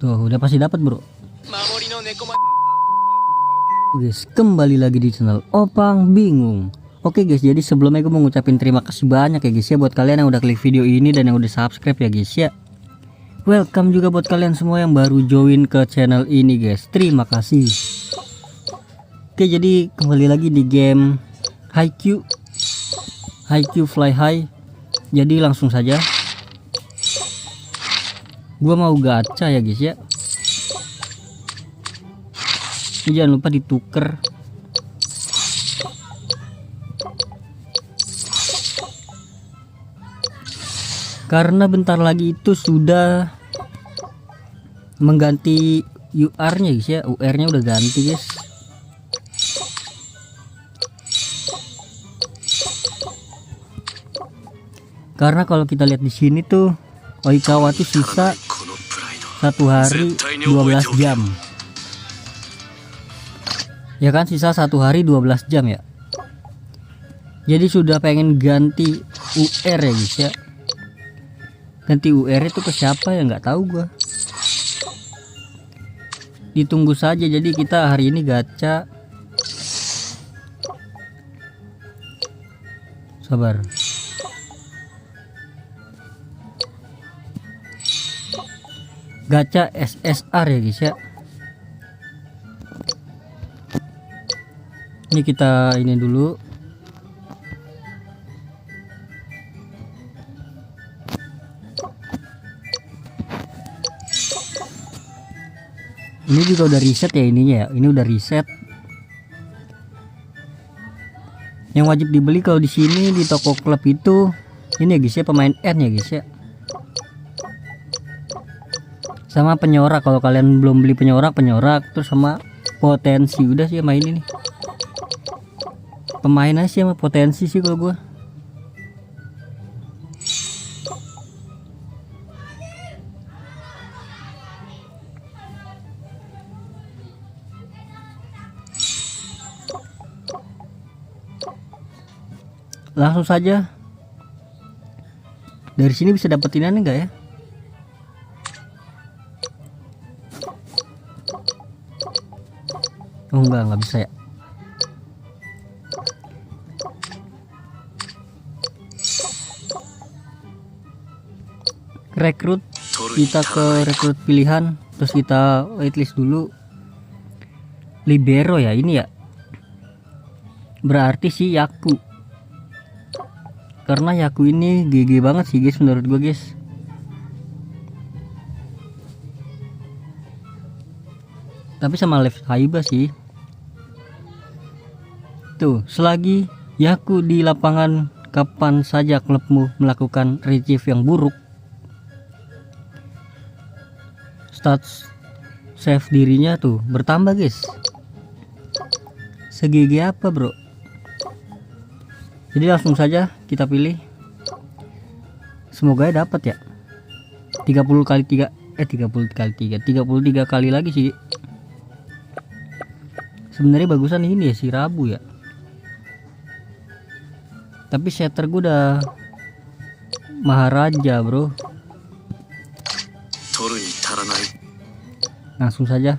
Tuh, udah pasti dapat, bro. Guys, kembali lagi di channel Opang Bingung. Oke guys, jadi sebelumnya gue mau ngucapin terima kasih banyak ya guys ya buat kalian yang udah klik video ini dan yang udah subscribe ya guys ya. Welcome juga buat kalian semua yang baru join ke channel ini guys. Terima kasih. Oke, jadi kembali lagi di game Haikyuu Fly High. Jadi langsung saja gua mau gacha ya guys ya. Jangan lupa ditukar. Karena bentar lagi itu sudah mengganti UR-nya guys ya. UR-nya udah ganti guys. Karena kalau kita lihat di sini tuh Oikawa tuh sisa 1 hari 12 jam. Ya kan, sisa 1 hari 12 jam ya. Jadi sudah pengen ganti UR ya guys ya. Ganti UR itu ke siapa ya, nggak tahu gua. Ditunggu saja. Jadi kita hari ini gacha. Sabar. Gacha SSR ya guys ya. Ini kita ini dulu. Ini juga udah reset ya ininya ya. Ini udah reset. Yang wajib dibeli kalau di sini di toko klub itu ini ya guys ya, pemain N ya guys ya. Sama penyorak, kalau kalian belum beli penyorak terus sama potensi. Udah sih main ini. Pemain aja sih sama potensi sih kalau gua. Langsung saja. Dari sini bisa dapetin enggak ya? Oh enggak bisa ya. Rekrut, kita ke rekrut pilihan, terus kita waitlist dulu. Libero ya ini ya. Berarti si Yaku. Karena Yaku ini GG banget sih guys menurut gue guys. Tapi sama Left Haiba sih. Tuh, selagi Yaku di lapangan, kapan saja klubmu melakukan retrieve yang buruk, stats save dirinya tuh bertambah guys. Segigi apa bro? Jadi langsung saja kita pilih. Semoga ya dapat ya. 30 kali 3 33 kali lagi sih. Sebenarnya bagusan ini ya si Rabu ya. Tapi setter gue udah Maharaja bro. Langsung saja.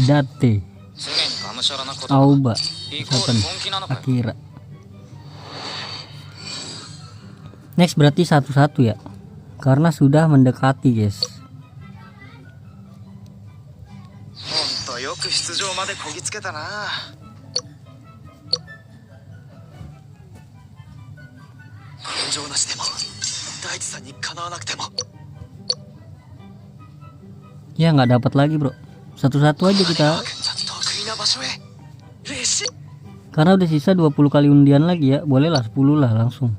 Date Aoba Akira. Next berarti 1-1 ya. Karena sudah mendekati guys. Ya nggak dapat lagi bro. 1-1 aja kita. Karena udah sisa 20 kali undian lagi ya. Bolehlah 10 lah langsung.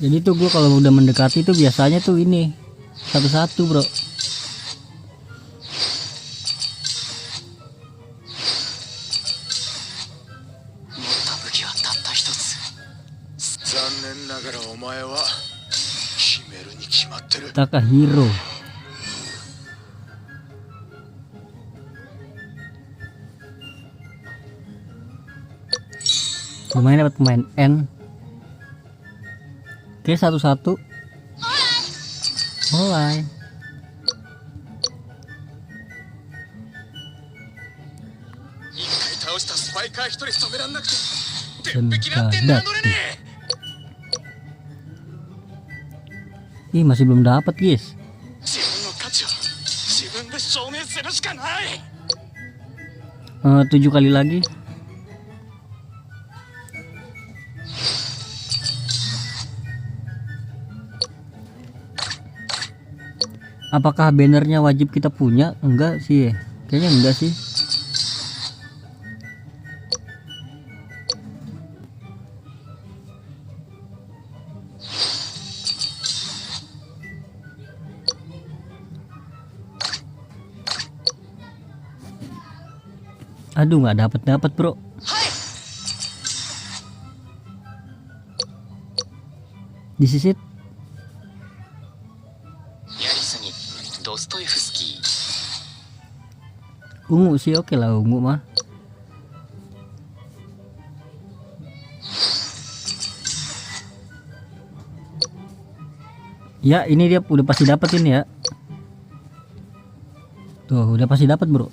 Jadi tuh gue kalau udah mendekati tuh biasanya tuh ini satu-satu bro. タカヒロ lumayan dapat pemain N. Oke, satu-satu mulai. Ih, masih belum dapat guys. Tujuh kali lagi. Apakah bannernya wajib kita punya? Enggak sih ya. Kayaknya enggak sih. Aduh, nggak dapat bro. Disisit. Ungu sih, oke lah ungu mah. Ya, ini dia udah pasti dapat ini ya. Tuh, udah pasti dapat bro.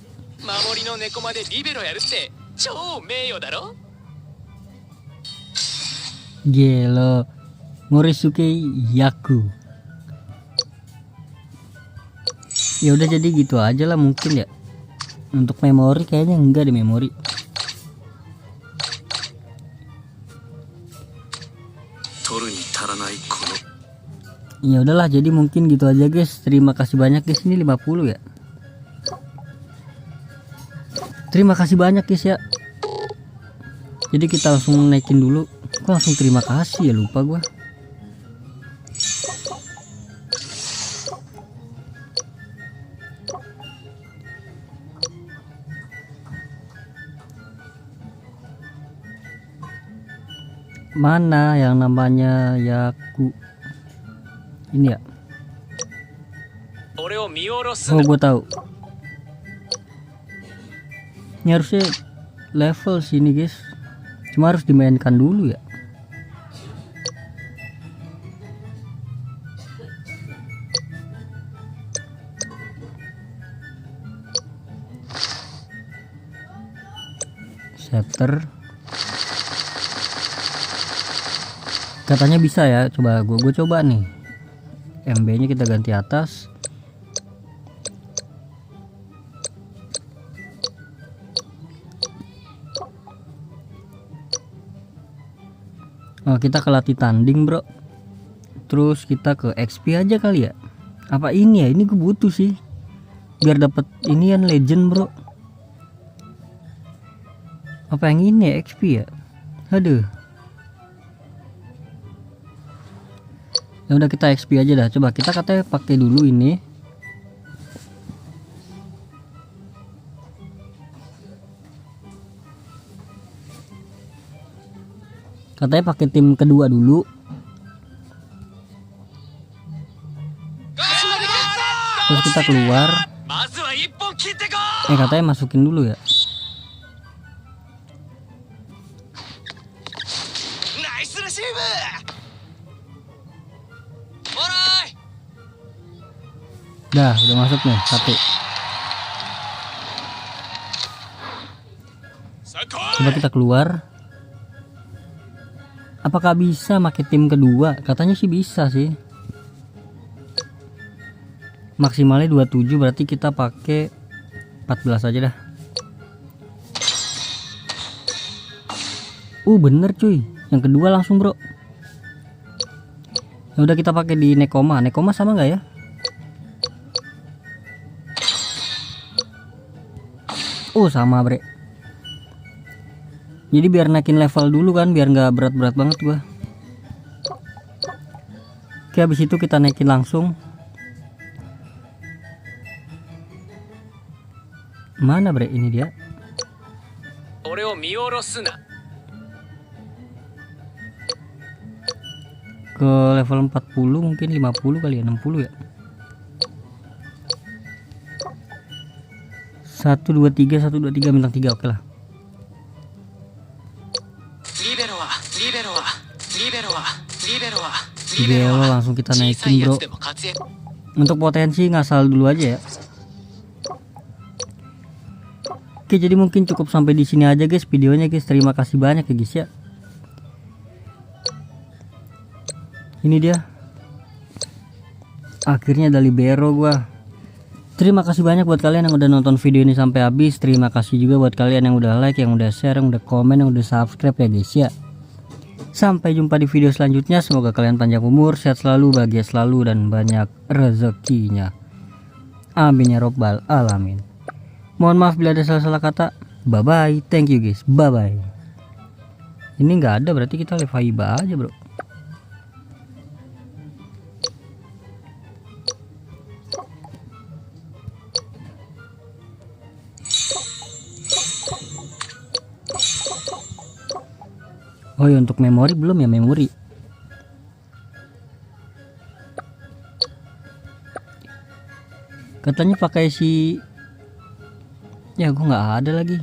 Gelo Morisuke Yaku. Ya udah, jadi gitu aja lah mungkin ya. Untuk memori kayaknya enggak di memori. Ya udahlah, jadi mungkin gitu aja guys. Terima kasih banyak guys, ini 50 ya. Terima kasih banyak guys ya. Jadi kita langsung naikin dulu. Kok langsung terima kasih ya, lupa gua. Mana yang namanya Yaku ini ya? Oh, gue tahu. Ini harusnya level sini guys. Cuma harus dimainkan dulu ya. Scepter. Katanya bisa ya, coba gue coba nih. MB nya kita ganti atas. Oh, kita ke latih tanding bro. Terus kita ke XP aja kali ya. Apa ini ya, ini gue butuh sih biar dapat ini kan legend bro. Apa yang ini ya, XP ya. Aduh. Ya udah, kita XP aja dah. Coba kita katanya pakai dulu ini. Katanya pakai tim kedua dulu. Terus kita keluar. Katanya masukin dulu ya. Dah, udah masuk nih satu. Coba kita keluar. Apakah bisa pakai tim kedua? Katanya sih bisa sih. Maksimalnya 27, berarti kita pakai 14 aja dah. Bener cuy. Yang kedua langsung bro. Ya udah, kita pakai di Nekoma. Nekoma sama nggak ya? Sama bre. Jadi biar naikin level dulu kan, biar nggak berat-berat banget gua. Oke, habis itu kita naikin langsung. Mana bre, ini dia. Ke level 40 mungkin 50 kali ya, 60 ya. 1 2 3 1 2 3 bintang 3, oke lah. Libero langsung kita naikin bro. Untuk potensi ngasal dulu aja ya. Oke, jadi mungkin cukup sampai di sini aja guys videonya guys. Terima kasih banyak ya guys ya. Ini dia. Akhirnya ada libero gua. Terima kasih banyak buat kalian yang udah nonton video ini sampai habis. Terima kasih juga buat kalian yang udah like, yang udah share, yang udah komen, yang udah subscribe ya guys ya. Sampai jumpa di video selanjutnya. Semoga kalian panjang umur, sehat selalu, bahagia selalu, dan banyak rezekinya. Amin ya robbal alamin. Mohon maaf bila ada salah-salah kata. Bye bye. Thank you guys. Bye bye. Ini nggak ada, berarti kita live Aiba aja bro. Oh ya, untuk memori belum ya, memori. Katanya pakai si, ya gua nggak ada lagi.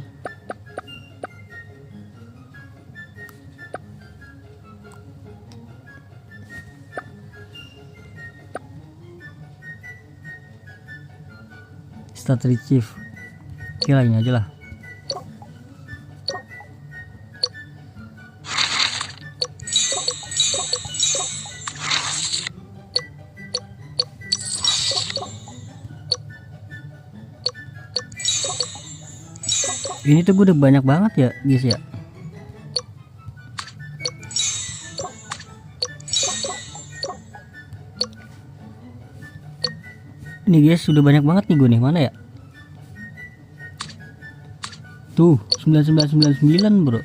Start retrieve. Oke lah, ini aja lah. Ini tuh gue udah banyak banget ya guys ya. Ini guys sudah banyak banget nih gue nih, mana ya? Tuh 9999 bro.